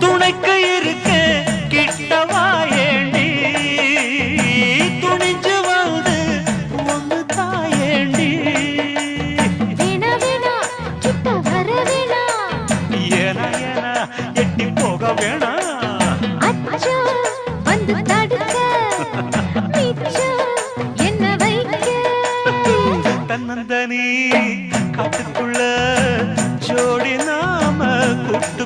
துணைக்கு இருக்க கிட்டவா ஏண்டி துணிஞ்சு வந்து ஒன்னு தாயேண்டி ஏனா ஏனா எட்டி போக வேணா தன்னந்தனி காட்டுக்குள்ள ஜோடி நாம கூட்டு